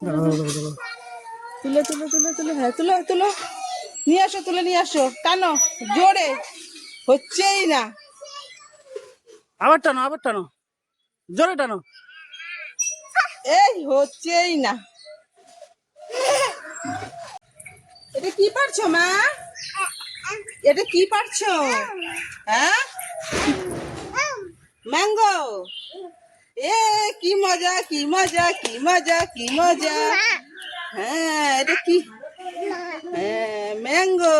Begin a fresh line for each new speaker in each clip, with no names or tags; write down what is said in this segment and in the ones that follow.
তুলে তুলে তুলে তুলে, হ্যাঁ তুলে তুলো, নিয়ে আসো, তুলে নিয়ে আসো। টানো জোরে, হচ্ছেই না।
আবার টানো, আবার টানো, জোরে টানো।
এই হচ্ছেই না। এটা কি পারছো মা? এটা কি পারছো? হ্যাঁ, ম্যাঙ্গো। এ কি মজা, কি মজা, কি মজা, কি মজা। হ্যাঁ, এটা কি? হ্যাঁ, ম্যাঙ্গো।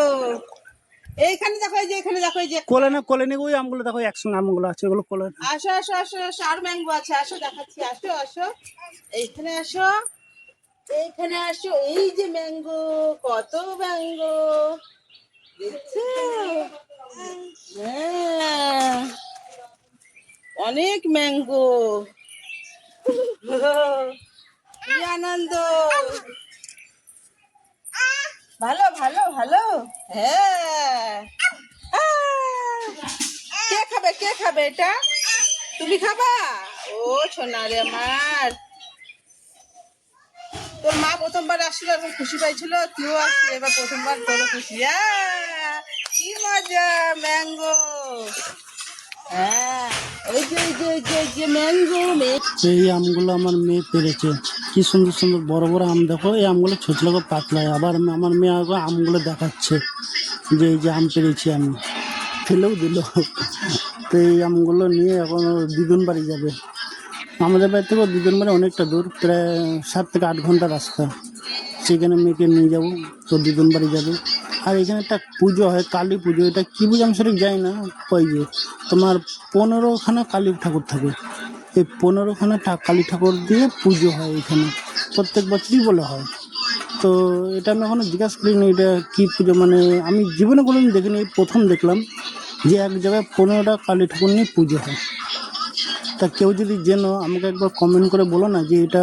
এইখানে দেখো, এই যে এখানে দেখো, এই যে।
কোলে না, কোলে নিয়ে ওই আমগুলো দেখো, একসঙ্গে আমগুলো আছে, ওগুলো কোলে।
আসো আসো আসো আসো, আর ম্যাঙ্গো আছে, আসো দেখাচ্ছি, আসো আসো, এইখানে আসো, এইখানে আসো। এই যে ম্যাঙ্গো, কত ম্যাঙ্গো দেখছো? হ্যাঁ, অনেক ম্যাঙ্গো। কি আনন্দ। ভালো ভালো ভালো। হ্যাঁ, কে খাবে, কে খাবে এটা? তুমি খাবা? ও সোনা রে আমার, তোর মা প্রথমবার আসছিল, এখন খুশি পাইছিল, তুইও আসলি এবার প্রথমবার, তোরও খুশি। কি মজা, ম্যাঙ্গো। হ্যাঁ, ওই যে ওই যে ওই যে ওই যে ম্যাঙ্গো।
এই আমগুলো আমার মেয়ে পেরেছে, কি সুন্দর সুন্দর বড় বড় আম দেখো। এই আমগুলো ছোট ছোট পাতলা, আবার আমার মেয়ে আগে আমগুলো দেখাচ্ছে যে এই যে আম পেরেছি আমি, ফেলেও দিল। তো এই আমগুলো নিয়ে এখন দিদুন বাড়ি যাবে। আমাদের বাড়ি থেকে দিদুন বাড়ি অনেকটা দূর, প্রায় 7 থেকে 8 ঘন্টা রাস্তা। সেখানে মেয়েকে নিয়ে যাবো, তো দিদুন বাড়ি যাবে। আর এখানে একটা পুজো হয়, কালী পুজো। এটা কী পুজো আমি সঠিক জানি না। ওই যে তোমার 15খানা কালী ঠাকুর থাকে, এই 15খানা কালী ঠাকুর দিয়ে পুজো হয় এখানে, প্রত্যেক বছরই বলে হয়। তো এটা আমি এখনও জিজ্ঞাসা করিনি এটা কী পুজো, মানে আমি জীবনে কোনোদিন দেখিনি, এই প্রথম দেখলাম যে এক জায়গায় 15টা কালী ঠাকুর নিয়ে পুজো হয়। তা কেউ যদি জেনো আমাকে একবার কমেন্ট করে বলো না যে এটা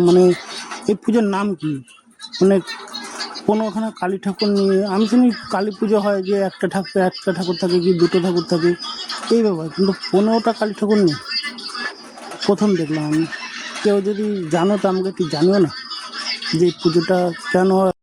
মানে এই পুজোর নাম কি। মানে 15খানা কালী ঠাকুর নিয়ে, আমি শুনি কালী পুজো হয় যে একটা ঠাকুর থাকে কি দুটো ঠাকুর থাকে এই ব্যাপার, কিন্তু 15টা কালী ঠাকুর নিয়ে প্রথম দেখলাম আমি। কেউ যদি জানো তো আমাকে একটু জানিও না যে এই পুজোটা কেন হয়।